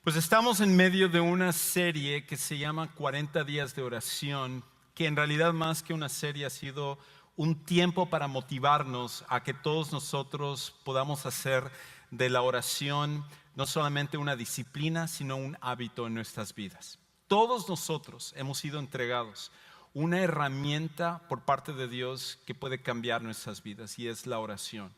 Pues estamos en medio de una serie que se llama 40 días de oración, que en realidad más que una serie ha sido un tiempo para motivarnos a que todos nosotros podamos hacer de la oración no solamente una disciplina, sino un hábito en nuestras vidas. Todos nosotros hemos sido entregados una herramienta por parte de Dios que puede cambiar nuestras vidas, y es la oración.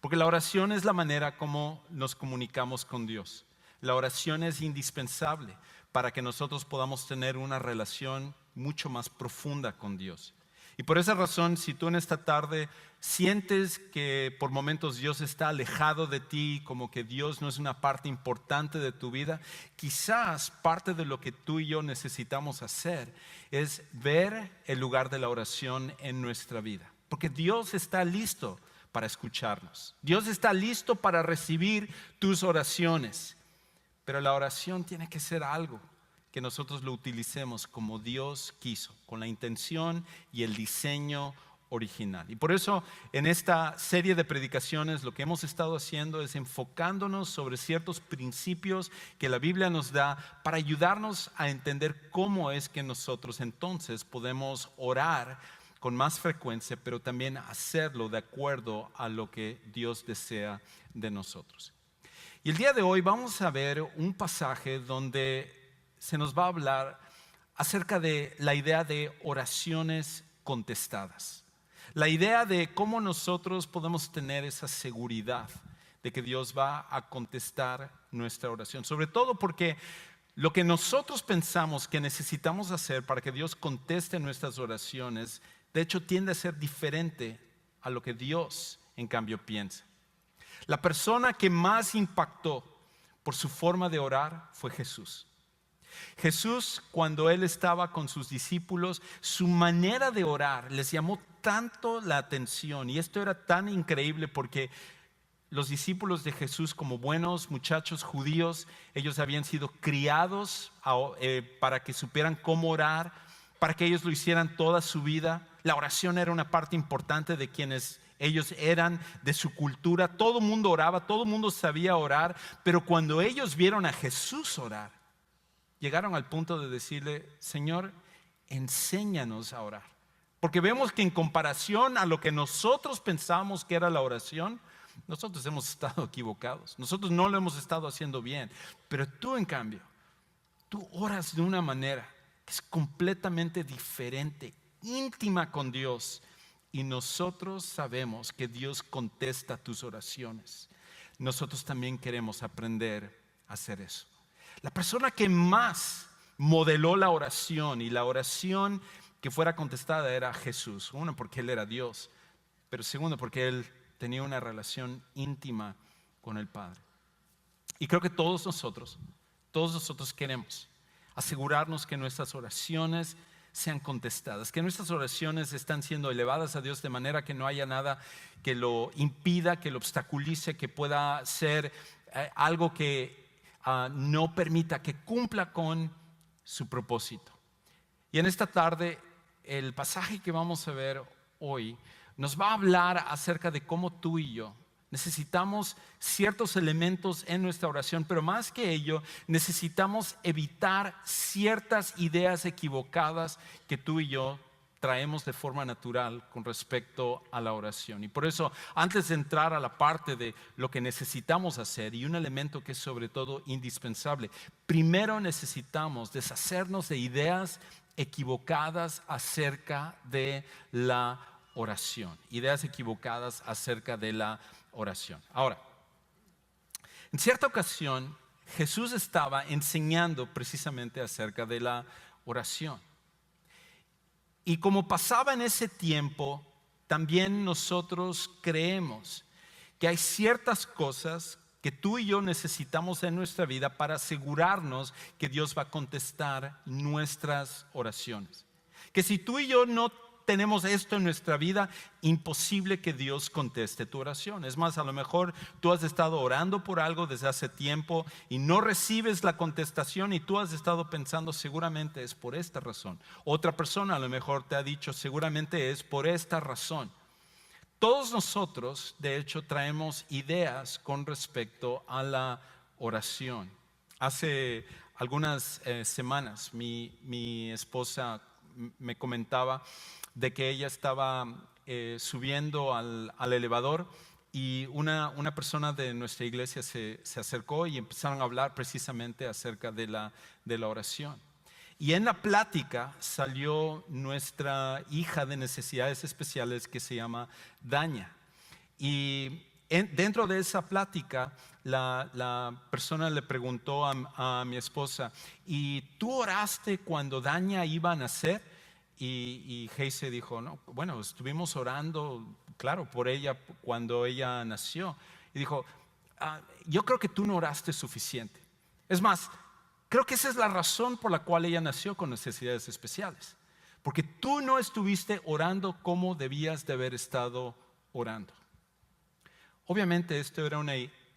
Porque la oración es la manera como nos comunicamos con Dios. La oración es indispensable para que nosotros podamos tener una relación mucho más profunda con Dios. Y por esa razón, si tú en esta tarde sientes que por momentos Dios está alejado de ti, como que Dios no es una parte importante de tu vida, quizás parte de lo que tú y yo necesitamos hacer es ver el lugar de la oración en nuestra vida. Porque Dios está listo para escucharnos. Dios está listo para recibir tus oraciones. Pero la oración tiene que ser algo que nosotros lo utilicemos como Dios quiso, con la intención y el diseño original. Y por eso en esta serie de predicaciones lo que hemos estado haciendo es enfocándonos sobre ciertos principios que la Biblia nos da para ayudarnos a entender cómo es que nosotros entonces podemos orar con más frecuencia, pero también hacerlo de acuerdo a lo que Dios desea de nosotros. Y el día de hoy vamos a ver un pasaje donde se nos va a hablar acerca de la idea de oraciones contestadas. La idea de cómo nosotros podemos tener esa seguridad de que Dios va a contestar nuestra oración. Sobre todo porque lo que nosotros pensamos que necesitamos hacer para que Dios conteste nuestras oraciones, de hecho tiende a ser diferente a lo que Dios en cambio piensa. La persona que más impactó por su forma de orar fue Jesús. Jesús, cuando Él estaba con sus discípulos, su manera de orar les llamó tanto la atención. Y esto era tan increíble porque los discípulos de Jesús, como buenos muchachos judíos, ellos habían sido criados para que supieran cómo orar, para que ellos lo hicieran toda su vida. La oración era una parte importante de quienes ellos eran, de su cultura. Todo el mundo oraba, todo el mundo sabía orar, pero cuando ellos vieron a Jesús orar, llegaron al punto de decirle: Señor, enséñanos a orar. Porque vemos que en comparación a lo que nosotros pensábamos que era la oración, nosotros hemos estado equivocados. Nosotros no lo hemos estado haciendo bien. Pero tú, en cambio, tú oras de una manera que es completamente diferente, íntima con Dios. Y nosotros sabemos que Dios contesta tus oraciones. Nosotros también queremos aprender a hacer eso. La persona que más modeló la oración y la oración que fuera contestada era Jesús. Uno, porque Él era Dios, pero segundo, porque Él tenía una relación íntima con el Padre. Y creo que todos nosotros queremos asegurarnos que nuestras oraciones sean contestadas, que nuestras oraciones están siendo elevadas a Dios de manera que no haya nada que lo impida, que lo obstaculice, que pueda ser algo que no permita que cumpla con su propósito. Y en esta tarde, el pasaje que vamos a ver hoy nos va a hablar acerca de cómo tú y yo necesitamos ciertos elementos en nuestra oración, pero más que ello, necesitamos evitar ciertas ideas equivocadas que tú y yo traemos de forma natural con respecto a la oración. Y por eso, antes de entrar a la parte de lo que necesitamos hacer, y un elemento que es sobre todo indispensable, primero necesitamos deshacernos de ideas equivocadas acerca de la oración. Ideas equivocadas acerca de la oración. Ahora, en cierta ocasión, Jesús estaba enseñando precisamente acerca de la oración. Y como pasaba en ese tiempo, también nosotros creemos que hay ciertas cosas que tú y yo necesitamos en nuestra vida para asegurarnos que Dios va a contestar nuestras oraciones. Que si tú y yo no tenemos esto en nuestra vida, imposible que Dios conteste tu oración. Es más, a lo mejor tú has estado orando por algo desde hace tiempo y no recibes la contestación, y tú has estado pensando: seguramente es por esta razón. Otra persona a lo mejor te ha dicho: seguramente es por esta razón. Todos nosotros, de hecho, traemos ideas con respecto a la oración. Hace algunas semanas mi esposa me comentaba de que ella estaba subiendo al elevador y una persona de nuestra iglesia se acercó y empezaron a hablar precisamente acerca de la oración. Y en la plática salió nuestra hija de necesidades especiales que se llama Daña. Y dentro de esa plática, la persona le preguntó a mi esposa: ¿y tú oraste cuando Daña iba a nacer? Y Heise dijo: no, bueno, estuvimos orando, claro, por ella cuando ella nació. Y dijo: yo creo que tú no oraste suficiente. Es más, creo que esa es la razón por la cual ella nació con necesidades especiales. Porque tú no estuviste orando como debías de haber estado orando. Obviamente esto era una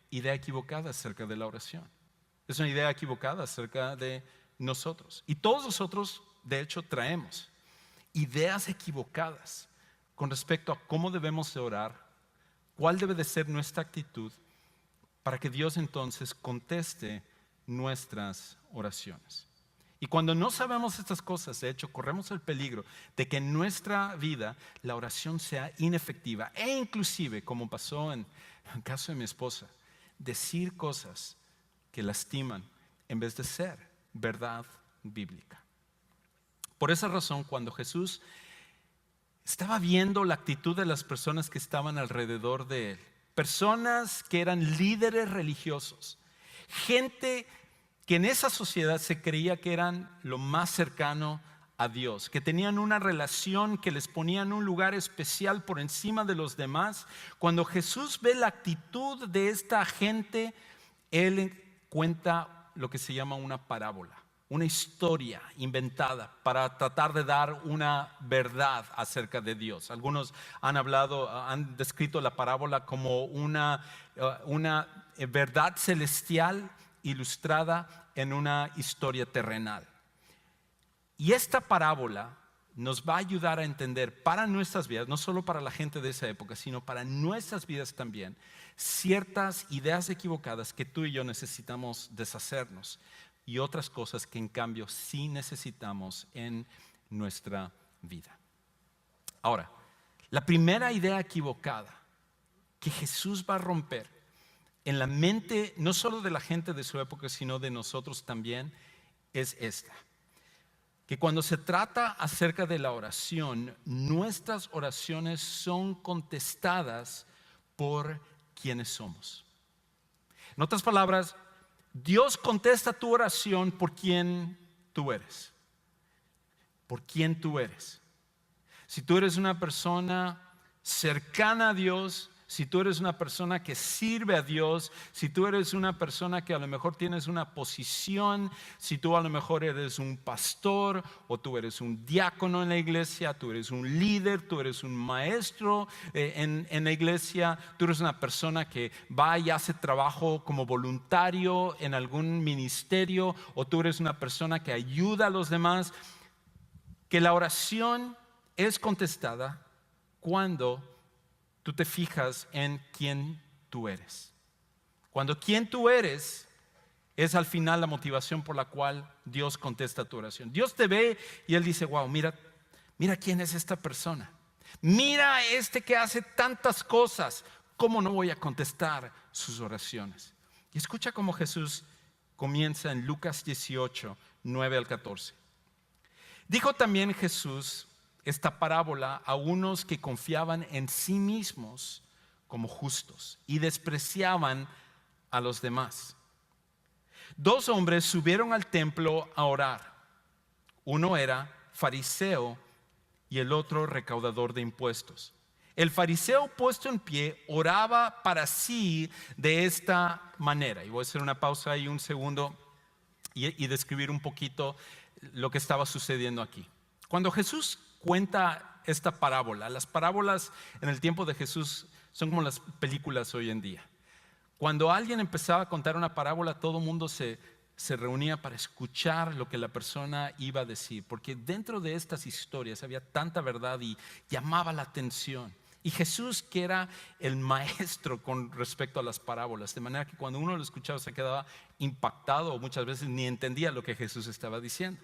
idea equivocada acerca de la oración. Es una idea equivocada acerca de nosotros. Y todos nosotros, de hecho, traemos ideas equivocadas con respecto a cómo debemos de orar, cuál debe de ser nuestra actitud para que Dios entonces conteste nuestras oraciones. Y cuando no sabemos estas cosas, de hecho, corremos el peligro de que en nuestra vida la oración sea inefectiva e inclusive, como pasó en el caso de mi esposa, decir cosas que lastiman en vez de ser verdad bíblica. Por esa razón, cuando Jesús estaba viendo la actitud de las personas que estaban alrededor de él, personas que eran líderes religiosos, gente que en esa sociedad se creía que eran lo más cercano a Dios, que tenían una relación que les ponía en un lugar especial por encima de los demás. Cuando Jesús ve la actitud de esta gente, Él cuenta lo que se llama una parábola, una historia inventada para tratar de dar una verdad acerca de Dios. Algunos han descrito la parábola como una verdad celestial ilustrada en una historia terrenal. Y esta parábola nos va a ayudar a entender para nuestras vidas, no solo para la gente de esa época, sino para nuestras vidas también, ciertas ideas equivocadas que tú y yo necesitamos deshacernos y otras cosas que en cambio sí necesitamos en nuestra vida. Ahora, la primera idea equivocada que Jesús va a romper en la mente no solo de la gente de su época, sino de nosotros también, es esta: que cuando se trata acerca de la oración, nuestras oraciones son contestadas por quienes somos. En otras palabras, Dios contesta tu oración por quien tú eres. Por quien tú eres. Si tú eres una persona cercana a Dios, si tú eres una persona que sirve a Dios, si tú eres una persona que a lo mejor tienes una posición, si tú a lo mejor eres un pastor o tú eres un diácono en la iglesia, tú eres un líder, tú eres un maestro en la iglesia, tú eres una persona que va y hace trabajo como voluntario en algún ministerio, o tú eres una persona que ayuda a los demás, que la oración es contestada cuando tú te fijas en quién tú eres. Cuando quién tú eres es al final la motivación por la cual Dios contesta tu oración. Dios te ve y Él dice: wow, mira quién es esta persona. Mira a este que hace tantas cosas. ¿Cómo no voy a contestar sus oraciones? Y escucha cómo Jesús comienza en Lucas 18, 9 al 14. Dijo también Jesús esta parábola a unos que confiaban en sí mismos como justos y despreciaban a los demás. 2 hombres subieron al templo a orar. Uno era fariseo y el otro recaudador de impuestos. El fariseo, puesto en pie, oraba para sí de esta manera. Y voy a hacer una pausa ahí un segundo y describir un poquito lo que estaba sucediendo aquí. Cuando Jesús cuenta esta parábola, las parábolas en el tiempo de Jesús son como las películas hoy en día. Cuando alguien empezaba a contar una parábola, todo el mundo se reunía para escuchar lo que la persona iba a decir, porque dentro de estas historias había tanta verdad y llamaba la atención. Y Jesús, que era el maestro con respecto a las parábolas, de manera que cuando uno lo escuchaba se quedaba impactado o muchas veces ni entendía lo que Jesús estaba diciendo.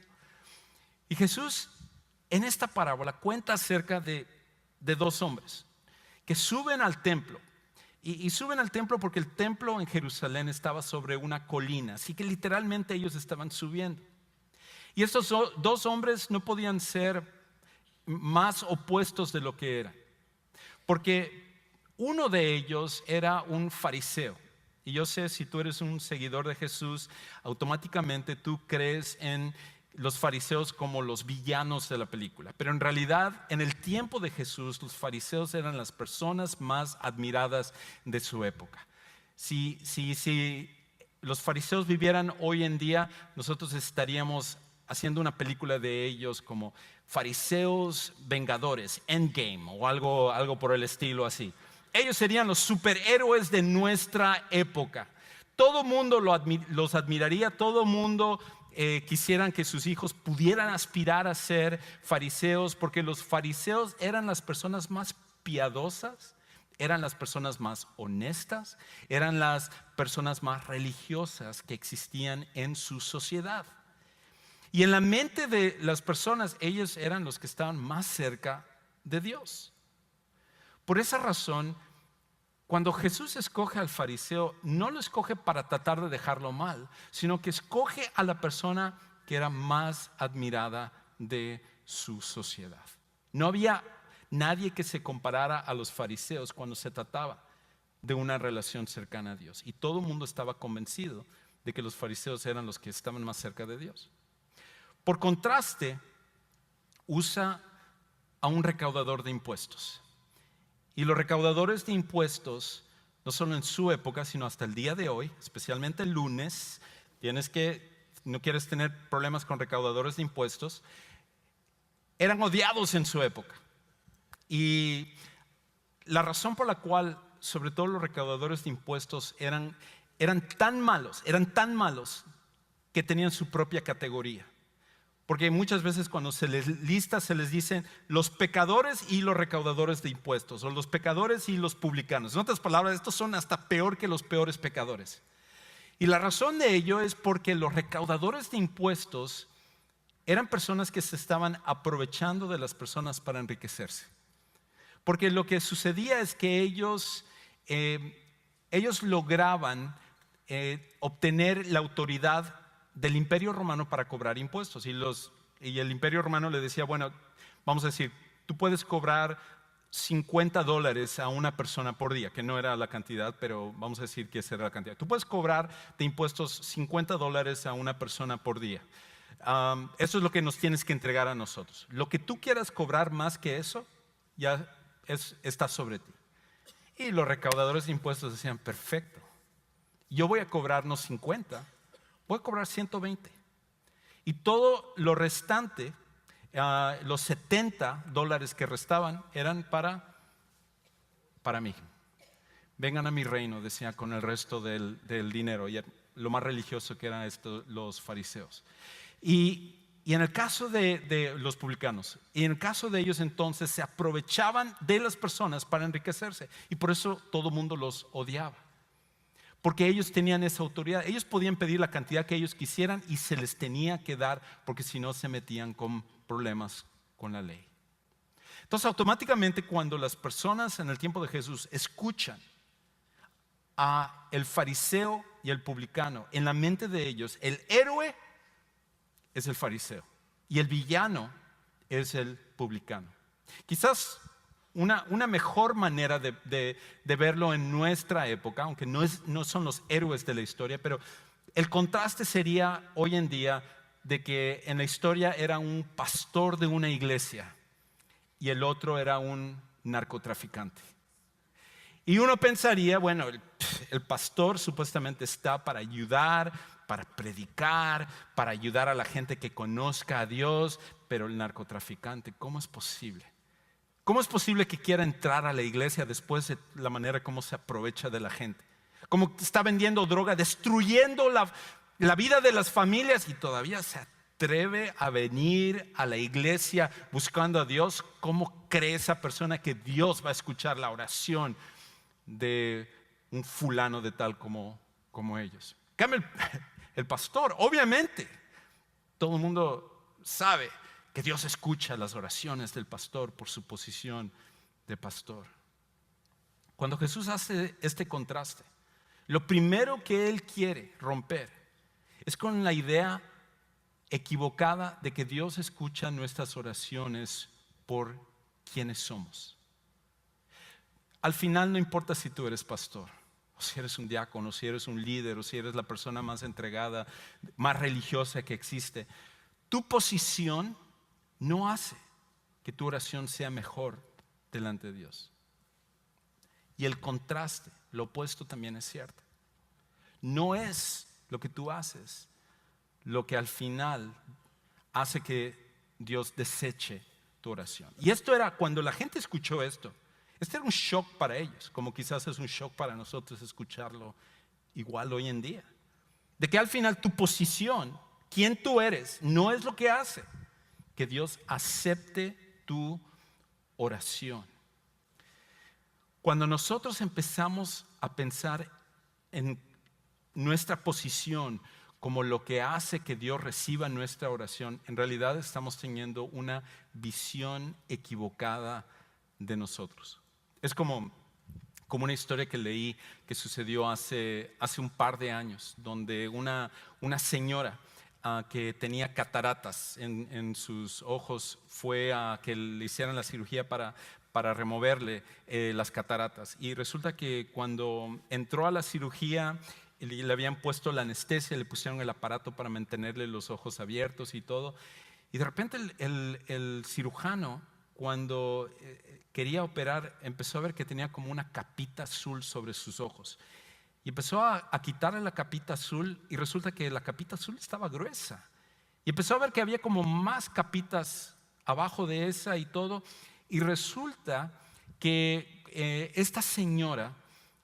Y Jesús en esta parábola cuenta acerca de dos hombres que suben al templo. Y suben al templo porque el templo en Jerusalén estaba sobre una colina, así que literalmente ellos estaban subiendo. Y estos dos hombres no podían ser más opuestos de lo que eran, porque uno de ellos era un fariseo. Y yo sé, si tú eres un seguidor de Jesús, automáticamente tú crees en los fariseos como los villanos de la película. Pero en realidad, en el tiempo de Jesús, los fariseos eran las personas más admiradas de su época. Si los fariseos vivieran hoy en día, nosotros estaríamos haciendo una película de ellos como fariseos vengadores, Endgame o algo por el estilo así. Ellos serían los superhéroes de nuestra época. Todo mundo los admiraría, todo mundo quisieran que sus hijos pudieran aspirar a ser fariseos, porque los fariseos eran las personas más piadosas, eran las personas más honestas, eran las personas más religiosas que existían en su sociedad. Y en la mente de las personas, ellos eran los que estaban más cerca de Dios. Por esa razón, cuando Jesús escoge al fariseo, no lo escoge para tratar de dejarlo mal, sino que escoge a la persona que era más admirada de su sociedad. No había nadie que se comparara a los fariseos cuando se trataba de una relación cercana a Dios. Y todo el mundo estaba convencido de que los fariseos eran los que estaban más cerca de Dios. Por contraste, usa a un recaudador de impuestos. Y los recaudadores de impuestos, no solo en su época, sino hasta el día de hoy, especialmente el lunes, no quieres tener problemas con recaudadores de impuestos, eran odiados en su época. Y la razón por la cual, sobre todo los recaudadores de impuestos, eran tan malos que tenían su propia categoría. Porque muchas veces cuando se les lista se les dicen los pecadores y los recaudadores de impuestos, o los pecadores y los publicanos. En otras palabras, estos son hasta peor que los peores pecadores. Y la razón de ello es porque los recaudadores de impuestos eran personas que se estaban aprovechando de las personas para enriquecerse. Porque lo que sucedía es que ellos lograban obtener la autoridad del Imperio Romano para cobrar impuestos. Y el Imperio Romano le decía, bueno, vamos a decir, tú puedes cobrar $50 a una persona por día, que no era la cantidad, pero vamos a decir que esa era la cantidad. Tú puedes cobrar de impuestos $50 a una persona por día. Eso es lo que nos tienes que entregar a nosotros. Lo que tú quieras cobrar más que eso, ya está sobre ti. Y los recaudadores de impuestos decían, perfecto, yo voy a cobrarnos 50, voy a cobrar 120. Y todo lo restante, los $70 que restaban, eran para mí. Vengan a mi reino, decía, con el resto del dinero. Y lo más religioso que eran los fariseos. Y en el caso de los publicanos, y en el caso de ellos entonces se aprovechaban de las personas para enriquecerse. Y por eso todo el mundo los odiaba. Porque ellos tenían esa autoridad. Ellos podían pedir la cantidad que ellos quisieran y se les tenía que dar, porque si no se metían con problemas con la ley. Entonces automáticamente cuando las personas en el tiempo de Jesús escuchan a el fariseo y el publicano, en la mente de ellos el héroe es el fariseo y el villano es el publicano. Quizás una mejor manera de verlo en nuestra época, aunque no son los héroes de la historia, pero el contraste sería hoy en día de que en la historia era un pastor de una iglesia y el otro era un narcotraficante. Y uno pensaría, bueno, el pastor supuestamente está para ayudar, para predicar, para ayudar a la gente que conozca a Dios, pero el narcotraficante, ¿cómo es posible? ¿Cómo es posible que quiera entrar a la iglesia después de la manera como se aprovecha de la gente? Como está vendiendo droga, destruyendo la vida de las familias y todavía se atreve a venir a la iglesia buscando a Dios, ¿cómo cree esa persona que Dios va a escuchar la oración de un fulano de tal como ellos? Cambia el pastor, obviamente, todo el mundo sabe que Dios escucha las oraciones del pastor por su posición de pastor. Cuando Jesús hace este contraste, lo primero que Él quiere romper es con la idea equivocada de que Dios escucha nuestras oraciones por quienes somos. Al final no importa si tú eres pastor, o si eres un diácono, o si eres un líder, o si eres la persona más entregada, más religiosa que existe. Tu posición no hace que tu oración sea mejor delante de Dios. Y el contraste, lo opuesto también es cierto. No es lo que tú haces lo que al final hace que Dios deseche tu oración. Y esto era, cuando la gente escuchó esto, este era un shock para ellos, como quizás es un shock para nosotros escucharlo igual hoy en día. De que al final tu posición, quién tú eres, no es lo que hace que Dios acepte tu oración. Cuando nosotros empezamos a pensar en nuestra posición como lo que hace que Dios reciba nuestra oración, en realidad estamos teniendo una visión equivocada de nosotros. Es como una historia que leí que sucedió hace un par de años, donde una señora que tenía cataratas en sus ojos fue a que le hicieran la cirugía para removerle las cataratas. Y resulta que cuando entró a la cirugía, le habían puesto la anestesia, le pusieron el aparato para mantenerle los ojos abiertos y todo. Y de repente el cirujano, cuando quería operar, empezó a ver que tenía como una capita azul sobre sus ojos. Y empezó a quitarle la capita azul, y resulta que la capita azul estaba gruesa. Y empezó a ver que había como más capitas abajo de esa y todo. Y resulta que esta señora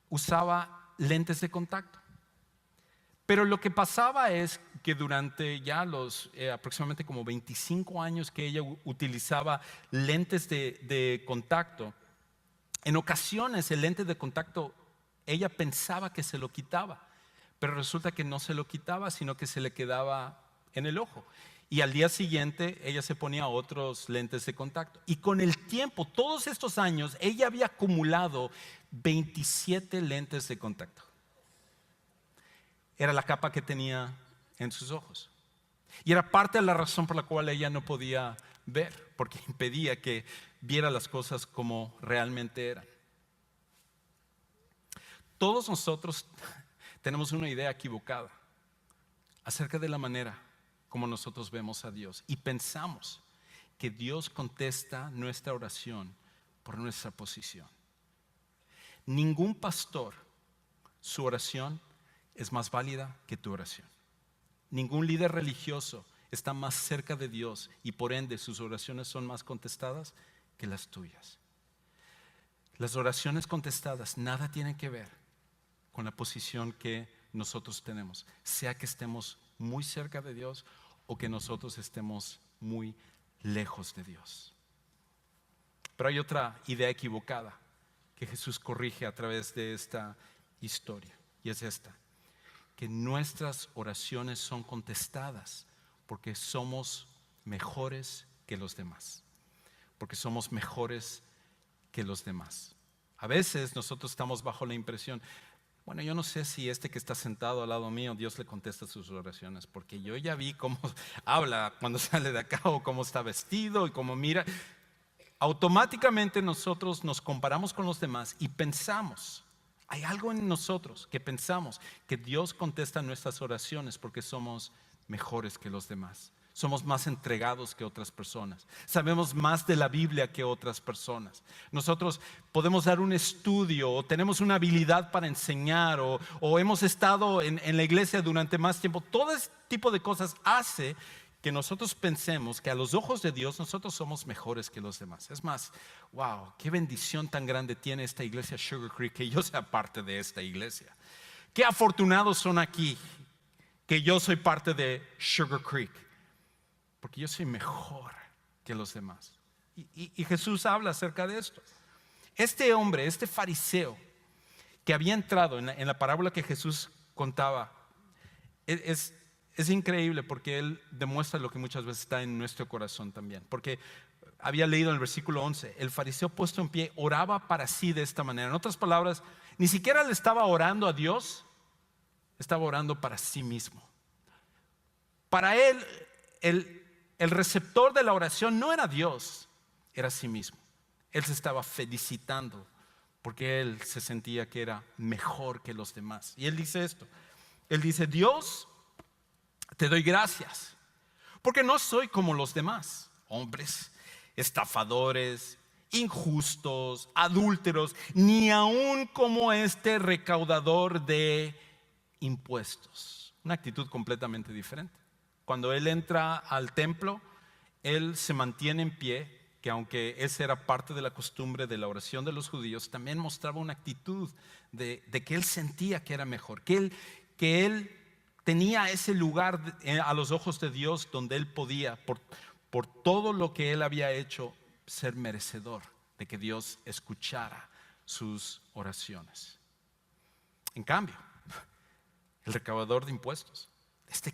usaba lentes de contacto. Pero lo que pasaba es que durante ya los aproximadamente como 25 años que ella utilizaba lentes de contacto, en ocasiones el lente de contacto ella pensaba que se lo quitaba, pero resulta que no se lo quitaba, sino que se le quedaba en el ojo. Y al día siguiente ella se ponía otros lentes de contacto. Y con el tiempo, todos estos años, ella había acumulado 27 lentes de contacto. Era la capa que tenía en sus ojos. Y era parte de la razón por la cual ella no podía ver, porque impedía que viera las cosas como realmente eran. Todos nosotros tenemos una idea equivocada acerca de la manera como nosotros vemos a Dios, y pensamos que Dios contesta nuestra oración por nuestra posición. Ningún pastor, su oración es más válida que tu oración. Ningún líder religioso está más cerca de Dios, y por ende sus oraciones son más contestadas que las tuyas. Las oraciones contestadas nada tienen que ver con la posición que nosotros tenemos, sea que estemos muy cerca de Dios o que nosotros estemos muy lejos de Dios. Pero hay otra idea equivocada que Jesús corrige a través de esta historia, y es esta: que nuestras oraciones son contestadas porque somos mejores que los demás. Porque somos mejores que los demás. A veces nosotros estamos bajo la impresión, bueno, yo no sé si este que está sentado al lado mío, Dios le contesta sus oraciones, porque yo ya vi cómo habla cuando sale de acá, o cómo está vestido y cómo mira. Automáticamente nosotros nos comparamos con los demás y pensamos, hay algo en nosotros que pensamos que Dios contesta nuestras oraciones porque somos mejores que los demás. Somos más entregados que otras personas. Sabemos más de la Biblia que otras personas. Nosotros podemos dar un estudio, o tenemos una habilidad para enseñar, o hemos estado en la iglesia durante más tiempo. Todo este tipo de cosas hace que nosotros pensemos que a los ojos de Dios nosotros somos mejores que los demás. Es más, wow, qué bendición tan grande tiene esta iglesia Sugar Creek que yo sea parte de esta iglesia. Qué afortunados son aquí que yo soy parte de Sugar Creek. porque yo soy mejor que los demás. Y Jesús habla acerca de esto. Este hombre, este fariseo que había entrado en la parábola que Jesús contaba, es increíble porque él demuestra lo que muchas veces está en nuestro corazón también. Porque había leído en el versículo 11, el fariseo puesto en pie oraba para sí de esta manera. En otras palabras, ni siquiera le estaba orando a Dios, estaba orando para sí mismo. Para él, el receptor de la oración no era Dios, era sí mismo. Él se estaba felicitando porque él se sentía que era mejor que los demás. Y él dice esto, él dice: Dios, te doy gracias, porque no soy como los demás hombres, estafadores, injustos, adúlteros, ni aún como este recaudador de impuestos. Una actitud completamente diferente. Cuando él entra al templo, él se mantiene en pie, que aunque esa era parte de la costumbre de la oración de los judíos, también mostraba una actitud de que él sentía que era mejor, que él tenía ese lugar a los ojos de Dios donde él podía, por todo lo que él había hecho, ser merecedor de que Dios escuchara sus oraciones. En cambio, el recaudador de impuestos,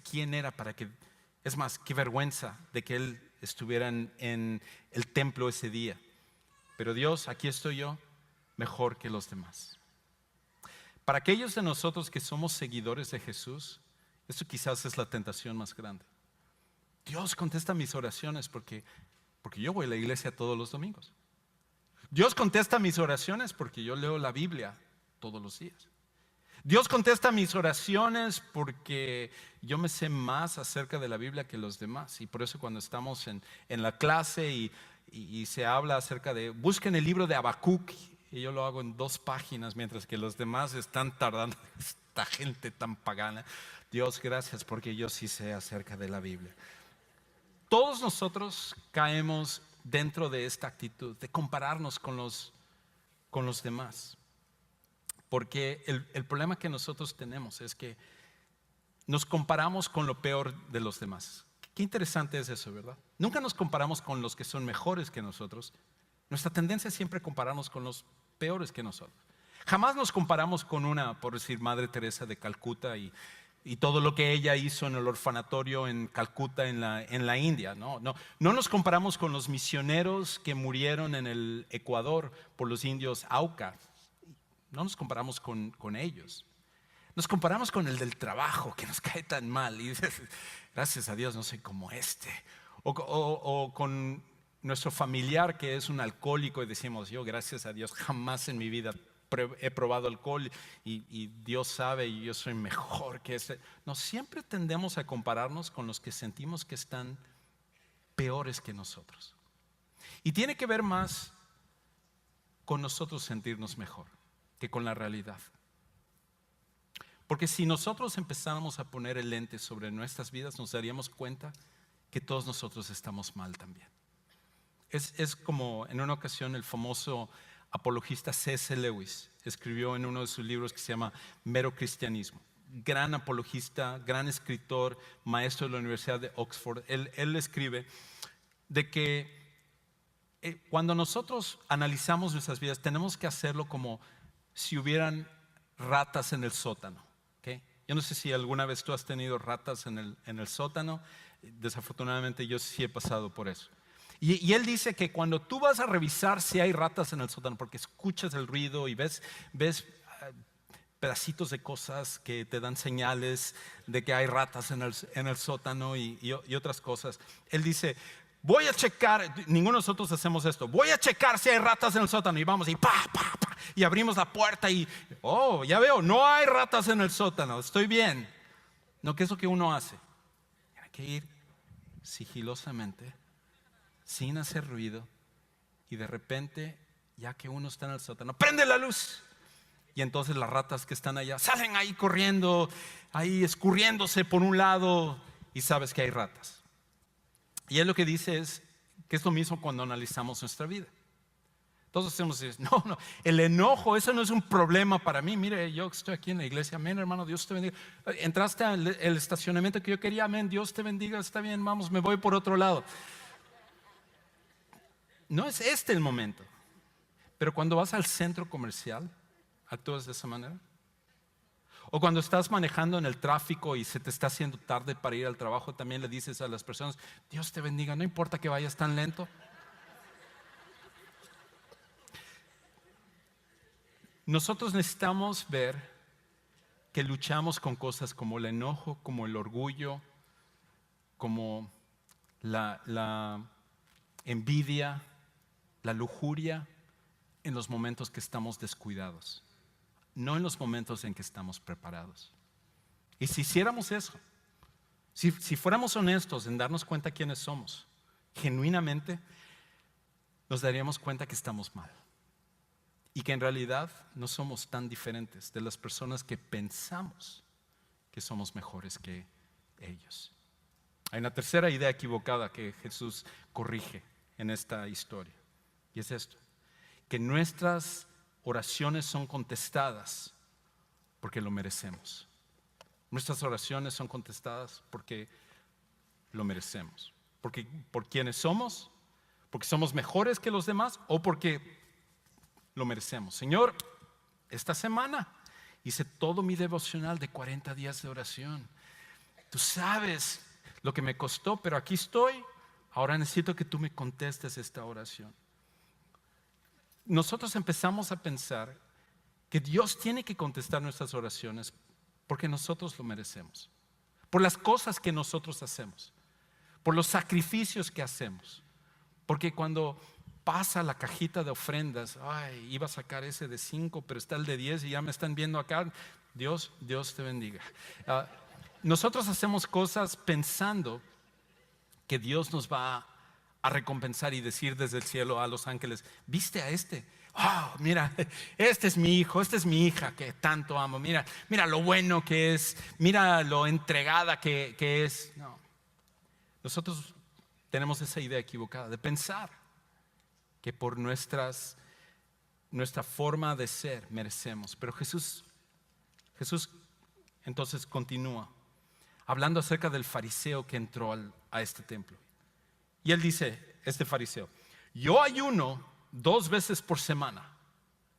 ¿quién era para que? Es más, qué vergüenza de que él estuviera en el templo ese día. Pero Dios, aquí estoy yo, mejor que los demás. Para aquellos de nosotros que somos seguidores de Jesús, esto quizás es la tentación más grande. Dios contesta mis oraciones porque yo voy a la iglesia todos los domingos. Dios contesta mis oraciones porque yo leo la Biblia todos los días. Dios contesta mis oraciones porque yo me sé más acerca de la Biblia que los demás. Y por eso cuando estamos en la clase y se habla acerca de, busquen el libro de Habacuc, y yo lo hago en 2 páginas, mientras que los demás están tardando. Esta gente tan pagana. Dios, gracias, porque yo sí sé acerca de la Biblia. Todos nosotros caemos dentro de esta actitud de compararnos con los demás. Porque el problema que nosotros tenemos es que nos comparamos con lo peor de los demás. Qué interesante es eso, ¿verdad? Nunca nos comparamos con los que son mejores que nosotros. Nuestra tendencia es siempre compararnos con los peores que nosotros. Jamás nos comparamos con una, por decir, Madre Teresa de Calcuta y todo lo que ella hizo en el orfanatorio en Calcuta, en la India. No nos comparamos con los misioneros que murieron en el Ecuador por los indios Auca. No nos comparamos con ellos. Nos comparamos con el del trabajo, que nos cae tan mal. Y dices, gracias a Dios no soy como este. O con nuestro familiar que es un alcohólico y decimos, yo gracias a Dios jamás en mi vida he probado alcohol y Dios sabe y yo soy mejor que este. No, siempre tendemos a compararnos con los que sentimos que están peores que nosotros. Y tiene que ver más con nosotros sentirnos mejor que con la realidad. Porque si nosotros empezáramos a poner el lente sobre nuestras vidas, nos daríamos cuenta que todos nosotros estamos mal también. Es como en una ocasión el famoso apologista C.S. Lewis escribió en uno de sus libros que se llama Mero Cristianismo. Gran apologista, gran escritor, maestro de la Universidad de Oxford. Él escribe de que cuando nosotros analizamos nuestras vidas, tenemos que hacerlo como si hubieran ratas en el sótano. ¿Okay? Yo no sé si alguna vez tú has tenido ratas en el sótano. Desafortunadamente yo sí he pasado por eso. Y él dice que cuando tú vas a revisar si hay ratas en el sótano, porque escuchas el ruido y ves pedacitos de cosas que te dan señales de que hay ratas en el sótano y otras cosas, él dice, voy a checar, ninguno de nosotros hacemos esto, voy a checar si hay ratas en el sótano y vamos y y abrimos la puerta y ya veo, no hay ratas en el sótano, estoy bien. No, ¿qué es lo que uno hace? Hay que ir sigilosamente, sin hacer ruido, y de repente, ya que uno está en el sótano, prende la luz. Y entonces las ratas que están allá salen ahí corriendo, ahí escurriéndose por un lado, y sabes que hay ratas. Y él lo que dice es que es lo mismo cuando analizamos nuestra vida. Todos hacemos eso. No, el enojo, eso no es un problema para mí. Mire, yo estoy aquí en la iglesia, amén, hermano, Dios te bendiga. Entraste al el estacionamiento que yo quería, amén, Dios te bendiga, está bien, vamos, me voy por otro lado. No es este el momento. Pero cuando vas al centro comercial, ¿actúas de esa manera? O cuando estás manejando en el tráfico y se te está haciendo tarde para ir al trabajo, también le dices a las personas, Dios te bendiga, no importa que vayas tan lento. Nosotros necesitamos ver que luchamos con cosas como el enojo, como el orgullo, como la envidia, la lujuria, en los momentos que estamos descuidados, no en los momentos en que estamos preparados. Y si hiciéramos eso, si fuéramos honestos en darnos cuenta quiénes somos, genuinamente nos daríamos cuenta que estamos mal. Y que en realidad no somos tan diferentes de las personas que pensamos que somos mejores que ellos. Hay una tercera idea equivocada que Jesús corrige en esta historia. Y es esto: que nuestras oraciones son contestadas porque lo merecemos. Nuestras oraciones son contestadas porque lo merecemos. Porque por quienes somos, porque somos mejores que los demás o porque lo merecemos. Señor, esta semana hice todo mi devocional de 40 días de oración. Tú sabes lo que me costó, pero aquí estoy. Ahora necesito que tú me contestes esta oración. Nosotros empezamos a pensar que Dios tiene que contestar nuestras oraciones porque nosotros lo merecemos, por las cosas que nosotros hacemos, por los sacrificios que hacemos. Porque cuando pasa la cajita de ofrendas, ay, iba a sacar ese de 5, pero está el de 10 y ya me están viendo acá. Dios te bendiga. Nosotros hacemos cosas pensando que Dios nos va a recompensar y decir desde el cielo a los ángeles, ¿viste a este? Oh, mira, este es mi hijo, esta es mi hija que tanto amo. Mira lo bueno que es, mira lo entregada que es. No. Nosotros tenemos esa idea equivocada de pensar que por nuestra forma de ser merecemos. Pero Jesús entonces continúa hablando acerca del fariseo que entró a este templo. Y él dice, este fariseo, yo ayuno 2 veces por semana,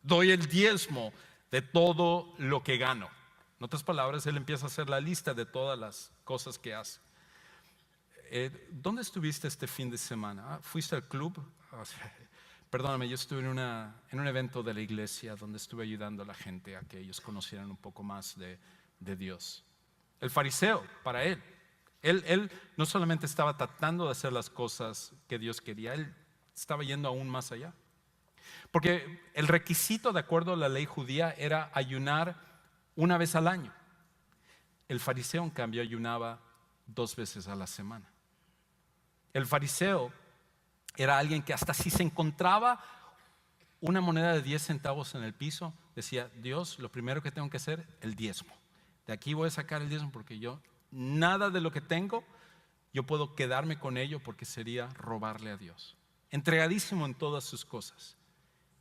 doy el diezmo de todo lo que gano. En otras palabras, él empieza a hacer la lista de todas las cosas que hace. ¿Dónde estuviste este fin de semana? ¿Fuiste al club? Perdóname, yo estuve en un evento de la iglesia donde estuve ayudando a la gente a que ellos conocieran un poco más de Dios. El fariseo, para él no solamente estaba tratando de hacer las cosas que Dios quería, él estaba yendo aún más allá. Porque el requisito, de acuerdo a la ley judía, era ayunar 1 vez al año. El fariseo, en cambio, ayunaba 2 veces a la semana. El fariseo era alguien que hasta si se encontraba una moneda de 10 centavos en el piso, decía, Dios, lo primero que tengo que hacer, el diezmo. De aquí voy a sacar el diezmo porque yo, nada de lo que tengo, yo puedo quedarme con ello porque sería robarle a Dios. Entregadísimo en todas sus cosas.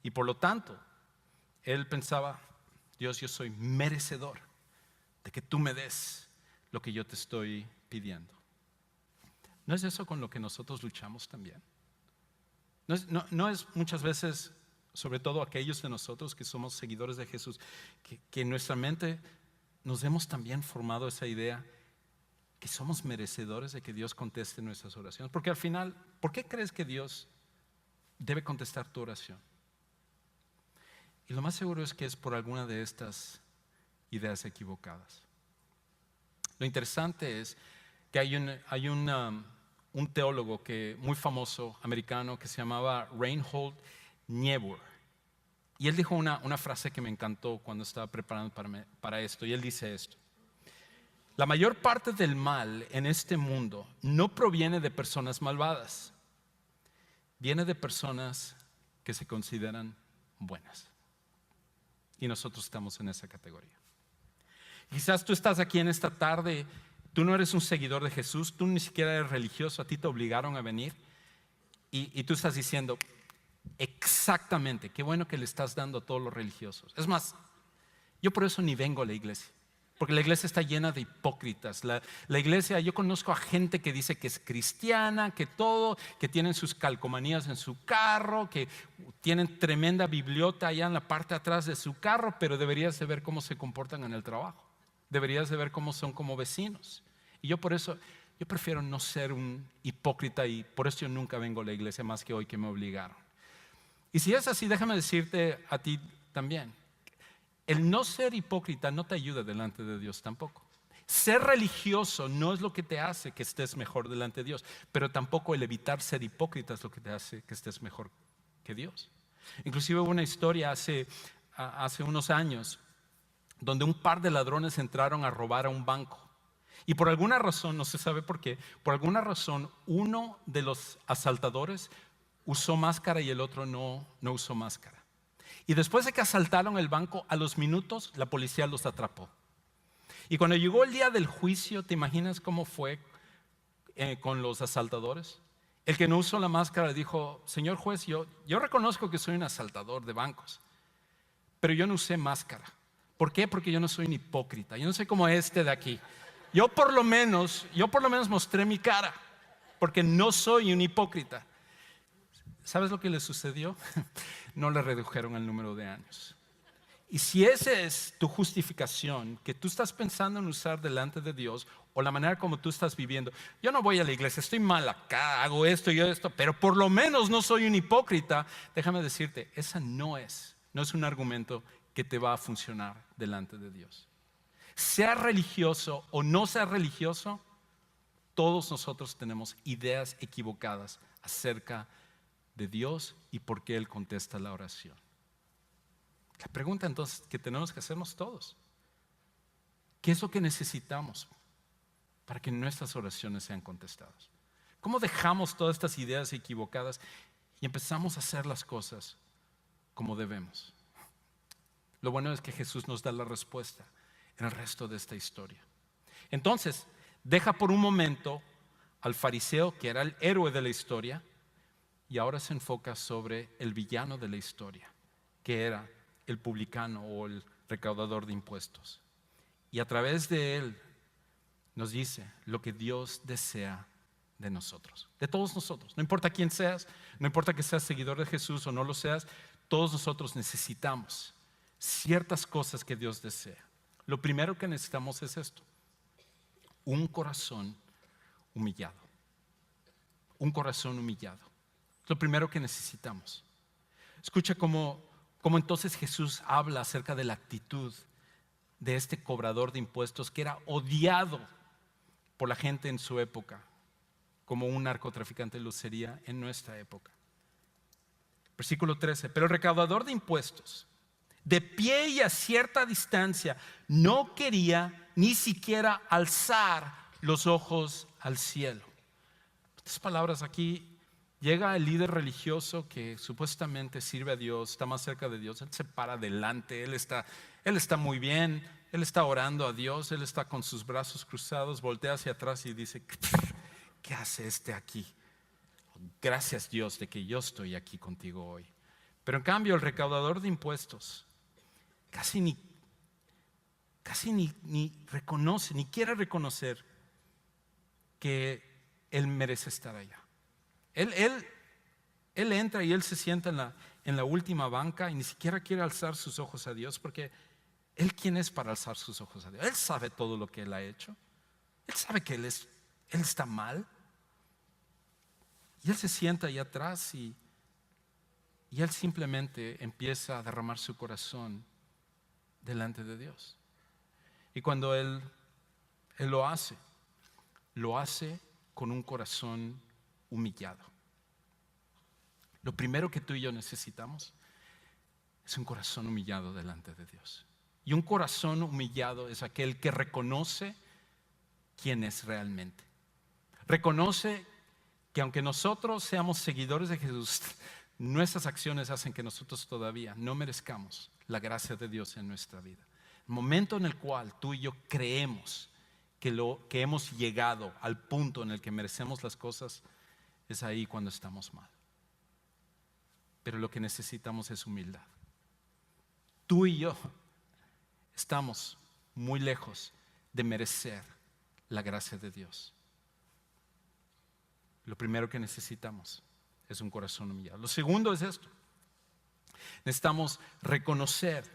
Y por lo tanto, él pensaba, Dios, yo soy merecedor de que tú me des lo que yo te estoy pidiendo. ¿No es eso con lo que nosotros luchamos también? No es muchas veces, sobre todo aquellos de nosotros que somos seguidores de Jesús, que en nuestra mente nos hemos también formado esa idea que somos merecedores de que Dios conteste nuestras oraciones. Porque al final, ¿por qué crees que Dios debe contestar tu oración? Y lo más seguro es que es por alguna de estas ideas equivocadas. Lo interesante es que hay un teólogo muy famoso americano que se llamaba Reinhold Niebuhr. Y él dijo una frase que me encantó cuando estaba preparando para esto. Y él dice esto: la mayor parte del mal en este mundo no proviene de personas malvadas, viene de personas que se consideran buenas. Y nosotros estamos en esa categoría. Quizás tú estás aquí en esta tarde, tú no eres un seguidor de Jesús, tú ni siquiera eres religioso, a ti te obligaron a venir y tú estás diciendo, Exactamente, qué bueno que le estás dando a todos los religiosos. Es más, yo por eso ni vengo a la iglesia, porque la iglesia está llena de hipócritas. La iglesia, yo conozco a gente que dice que es cristiana, que todo, que tienen sus calcomanías en su carro, que tienen tremenda bibliota allá en la parte de atrás de su carro, pero deberías de ver cómo se comportan en el trabajo. Deberías de ver cómo son como vecinos. Y yo por eso, yo prefiero no ser un hipócrita y por eso yo nunca vengo a la iglesia más que hoy que me obligaron. Y si es así, déjame decirte a ti también. El no ser hipócrita no te ayuda delante de Dios tampoco. Ser religioso no es lo que te hace que estés mejor delante de Dios, pero tampoco el evitar ser hipócrita es lo que te hace que estés mejor que Dios. Inclusive hubo una historia hace unos años donde un par de ladrones entraron a robar a un banco. Y por alguna razón, no se sabe por qué, por alguna razón uno de los asaltadores usó máscara y el otro no usó máscara. Y después de que asaltaron el banco, a los minutos la policía los atrapó. Y cuando llegó el día del juicio, ¿te imaginas cómo fue con los asaltadores? El que no usó la máscara dijo: señor juez, yo reconozco que soy un asaltador de bancos, pero yo no usé máscara. ¿Por qué? Porque yo no soy un hipócrita. Yo no soy como este de aquí. Yo por lo menos mostré mi cara, porque no soy un hipócrita. ¿Sabes lo que le sucedió? No le redujeron el número de años. Y si esa es tu justificación, que tú estás pensando en usar delante de Dios, o la manera como tú estás viviendo: yo no voy a la iglesia, estoy mal acá, hago esto y esto, pero por lo menos no soy un hipócrita. Déjame decirte, esa no es un argumento que te va a funcionar delante de Dios. Sea religioso o no sea religioso, todos nosotros tenemos ideas equivocadas acerca de Dios y por qué Él contesta la oración. La pregunta entonces que tenemos que hacernos todos: ¿qué es lo que necesitamos para que nuestras oraciones sean contestadas? ¿Cómo dejamos todas estas ideas equivocadas y empezamos a hacer las cosas como debemos? Lo bueno es que Jesús nos da la respuesta en el resto de esta historia. Entonces, deja por un momento al fariseo, que era el héroe de la historia, y ahora se enfoca sobre el villano de la historia, que era el publicano o el recaudador de impuestos. Y a través de él nos dice lo que Dios desea de nosotros, de todos nosotros. No importa quién seas, no importa que seas seguidor de Jesús o no lo seas, todos nosotros necesitamos ciertas cosas que Dios desea. Lo primero que necesitamos es esto: un corazón humillado. Un corazón humillado. Lo primero que necesitamos. Escucha cómo entonces Jesús habla acerca de la actitud de este cobrador de impuestos, que era odiado por la gente en su época, como un narcotraficante lo sería en nuestra época. Versículo 13: pero el recaudador de impuestos, de pie y a cierta distancia, no quería ni siquiera alzar los ojos al cielo. Estas palabras aquí. Llega el líder religioso que supuestamente sirve a Dios, está más cerca de Dios. Él se para adelante, él está muy bien, él está orando a Dios, él está con sus brazos cruzados, voltea hacia atrás y dice: ¿qué hace este aquí? Gracias, Dios, de que yo estoy aquí contigo hoy. Pero en cambio el recaudador de impuestos casi ni reconoce, ni quiere reconocer que él merece estar allá. Él entra y él se sienta en la última banca y ni siquiera quiere alzar sus ojos a Dios, porque él, ¿quién es para alzar sus ojos a Dios? Él sabe todo lo que él ha hecho. Él sabe que él está mal. Y él se sienta ahí atrás y él simplemente empieza a derramar su corazón delante de Dios. Y cuando él lo hace con un corazón humillado. Lo primero que tú y yo necesitamos es un corazón humillado delante de Dios. Y un corazón humillado es aquel que reconoce quién es realmente. Reconoce que aunque nosotros seamos seguidores de Jesús, nuestras acciones hacen que nosotros todavía no merezcamos la gracia de Dios en nuestra vida. El momento en el cual tú y yo creemos que hemos llegado al punto en el que merecemos las cosas, es ahí cuando estamos mal. pero lo que necesitamos es humildad. Tú y yo estamos muy lejos de merecer la gracia de Dios. Lo primero que necesitamos es un corazón humillado. Lo segundo es esto. Necesitamos reconocer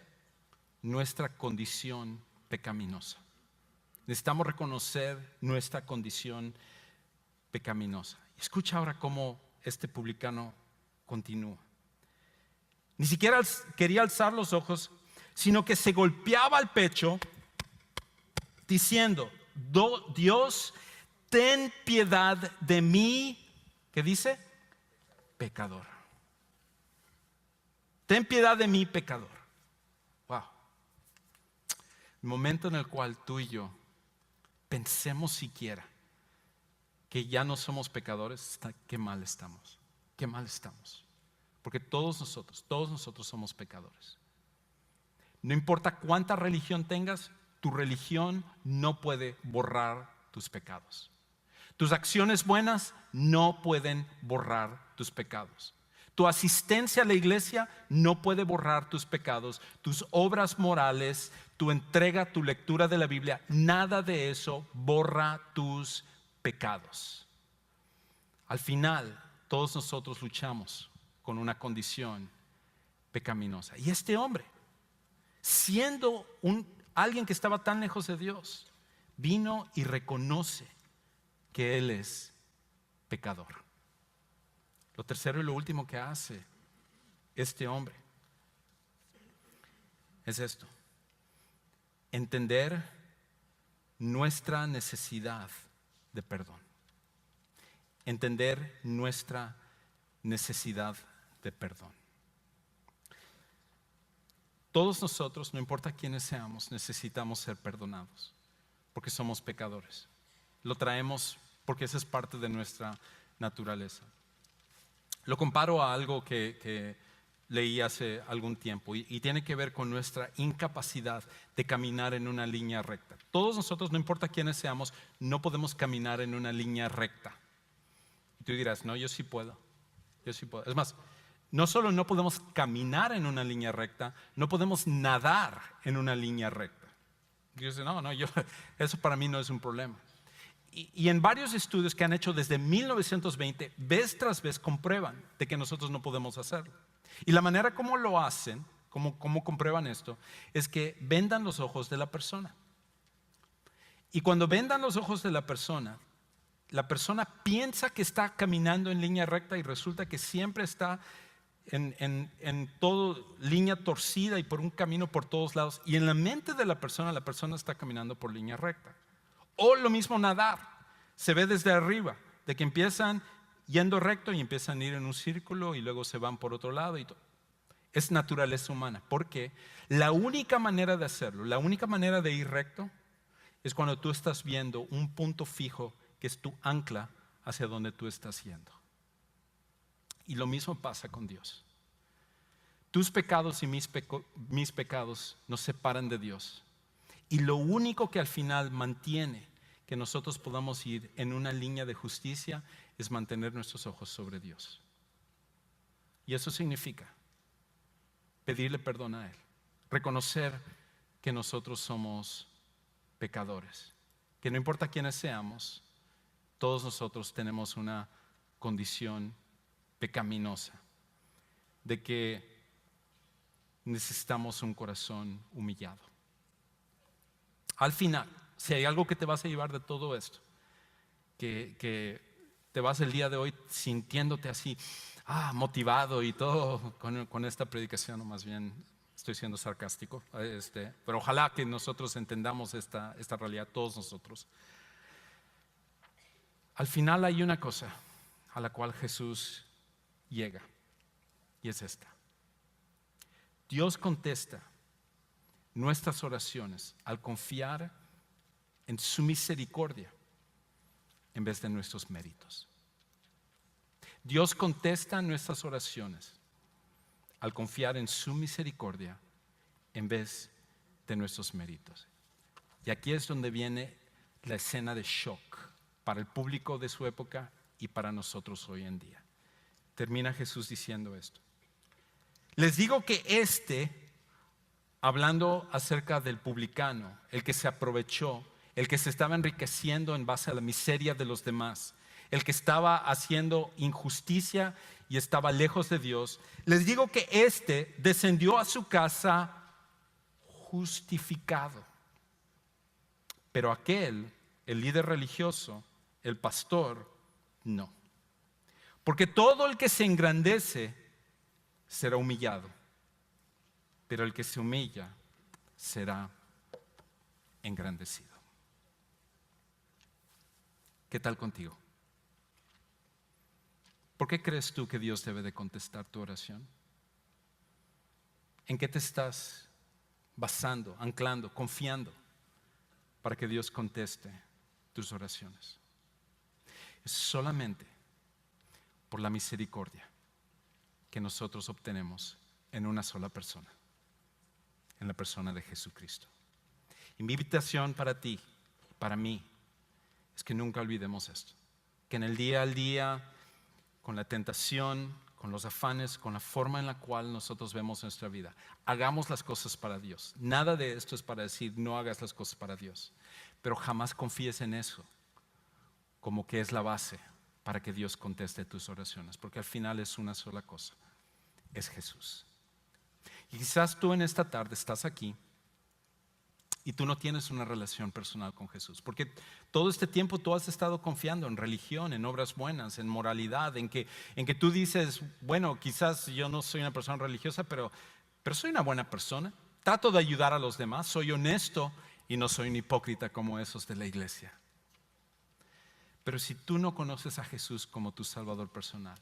nuestra condición pecaminosa. Necesitamos reconocer nuestra condición pecaminosa. Escucha ahora cómo este publicano continúa. Ni siquiera quería alzar los ojos, sino que se golpeaba el pecho diciendo: Dios, ten piedad de mí. ¿Qué dice? Pecador. Ten piedad de mí, pecador. Wow. El momento en el cual tú y yo pensemos siquiera que ya no somos pecadores, qué mal estamos. Qué mal estamos. Porque todos nosotros somos pecadores. No importa cuánta religión tengas, tu religión no puede borrar tus pecados. Tus acciones buenas no pueden borrar tus pecados. Tu asistencia a la iglesia no puede borrar tus pecados. Tus obras morales, tu entrega, tu lectura de la Biblia, nada de eso borra tus pecados. Al final, todos nosotros luchamos con una condición pecaminosa. Y este hombre, siendo alguien que estaba tan lejos de Dios, vino y reconoce que él es pecador. Lo tercero y lo último que hace este hombre es esto: entender nuestra necesidad de perdón. Entender nuestra necesidad de perdón. Todos nosotros, no importa quiénes seamos, necesitamos ser perdonados, porque somos pecadores. Lo traemos porque esa es parte de nuestra naturaleza. Lo comparo a algo que leí hace algún tiempo y tiene que ver con nuestra incapacidad de caminar en una línea recta. Todos nosotros, no importa quiénes seamos, no podemos caminar en una línea recta. Y tú dirás: no, yo sí puedo. Es más, no solo no podemos caminar en una línea recta, no podemos nadar en una línea recta. Y yo digo: no, eso para mí no es un problema. Y en varios estudios que han hecho desde 1920, vez tras vez comprueban de que nosotros no podemos hacerlo. Y la manera como lo hacen, como comprueban esto, es que vendan los ojos de la persona. Y cuando vendan los ojos de la persona piensa que está caminando en línea recta y resulta que siempre está en todo línea torcida y por un camino por todos lados. Y en la mente de la persona está caminando por línea recta. O lo mismo nadar, se ve desde arriba, de que empiezan yendo recto y empiezan a ir en un círculo y luego se van por otro lado y todo. Es naturaleza humana, porque la única manera de hacerlo, la única manera de ir recto es cuando tú estás viendo un punto fijo que es tu ancla hacia donde tú estás yendo. Y lo mismo pasa con Dios. Tus pecados y mis pecados nos separan de Dios. Y lo único que al final mantiene que nosotros podamos ir en una línea de justicia es mantener nuestros ojos sobre Dios. Y eso significa pedirle perdón a Él, reconocer que nosotros somos pecadores, que no importa quiénes seamos, todos nosotros tenemos una condición pecaminosa, de que necesitamos un corazón humillado. Al final, si hay algo que te vas a llevar de todo esto, que te vas el día de hoy sintiéndote así, motivado y todo con esta predicación, o más bien estoy siendo sarcástico, pero ojalá que nosotros entendamos esta realidad, todos nosotros. Al final hay una cosa a la cual Jesús llega, y es esta: Dios contesta nuestras oraciones al confiar en su misericordia en vez de nuestros méritos. Dios contesta nuestras oraciones al confiar en su misericordia en vez de nuestros méritos. Y aquí es donde viene la escena de shock para el público de su época y para nosotros hoy en día. Termina Jesús diciendo esto: Les digo que hablando acerca del publicano, el que se aprovechó, el que se estaba enriqueciendo en base a la miseria de los demás, el que estaba haciendo injusticia y estaba lejos de Dios, les digo que descendió a su casa justificado. Pero aquel, el líder religioso, el pastor, no. Porque todo el que se engrandece será humillado, pero el que se humilla será engrandecido. ¿Qué tal contigo? ¿Por qué crees tú que Dios debe de contestar tu oración? ¿En qué te estás basando, anclando, confiando para que Dios conteste tus oraciones? Es solamente por la misericordia que nosotros obtenemos en una sola persona, en la persona de Jesucristo. Y mi invitación para ti, para mí, es que nunca olvidemos esto, que en el día al día, con la tentación, con los afanes, con la forma en la cual nosotros vemos nuestra vida, hagamos las cosas para Dios. Nada de esto es para decir no hagas las cosas para Dios, pero jamás confíes en eso como que es la base para que Dios conteste tus oraciones, porque al final es una sola cosa, es Jesús. Y quizás tú en esta tarde estás aquí y tú no tienes una relación personal con Jesús, porque todo este tiempo tú has estado confiando en religión, en obras buenas, en moralidad, en que tú dices, bueno, quizás yo no soy una persona religiosa, pero soy una buena persona, trato de ayudar a los demás, soy honesto y no soy un hipócrita como esos de la iglesia. Pero si tú no conoces a Jesús como tu Salvador personal,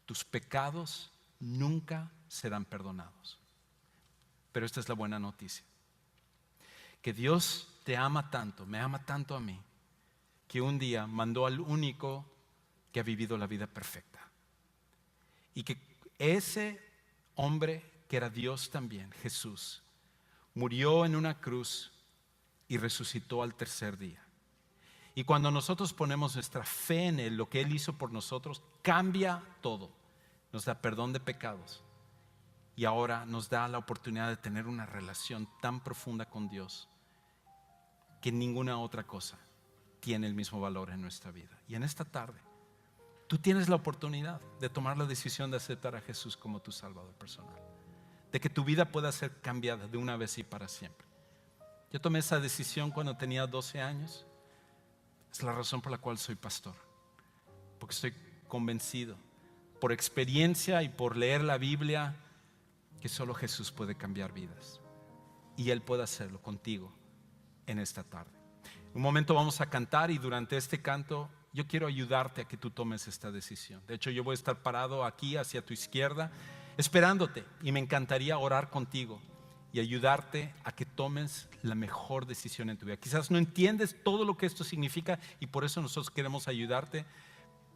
tus pecados nunca serán perdonados. Pero esta es la buena noticia, que Dios te ama tanto, me ama tanto a mí, que un día mandó al único que ha vivido la vida perfecta. Y que ese hombre que era Dios también, Jesús, murió en una cruz y resucitó al tercer día. Y cuando nosotros ponemos nuestra fe en Él, lo que Él hizo por nosotros, cambia todo. Nos da perdón de pecados. Y ahora nos da la oportunidad de tener una relación tan profunda con Dios que ninguna otra cosa tiene el mismo valor en nuestra vida. Y en esta tarde, tú tienes la oportunidad de tomar la decisión de aceptar a Jesús como tu Salvador personal. De que tu vida pueda ser cambiada de una vez y para siempre. Yo tomé esa decisión cuando tenía 12 años. Es la razón por la cual soy pastor, porque estoy convencido por experiencia y por leer la Biblia que solo Jesús puede cambiar vidas y Él puede hacerlo contigo en esta tarde. Un momento vamos a cantar y durante este canto yo quiero ayudarte a que tú tomes esta decisión. De hecho, yo voy a estar parado aquí hacia tu izquierda esperándote y me encantaría orar contigo y ayudarte a que tomes la mejor decisión en tu vida. Quizás no entiendes todo lo que esto significa y por eso nosotros queremos ayudarte,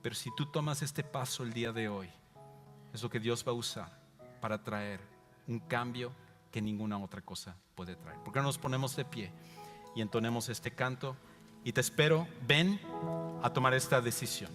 pero si tú tomas este paso el día de hoy, es lo que Dios va a usar para traer un cambio que ninguna otra cosa puede traer. ¿Por qué no nos ponemos de pie y entonemos este canto? Y te espero, ven a tomar esta decisión.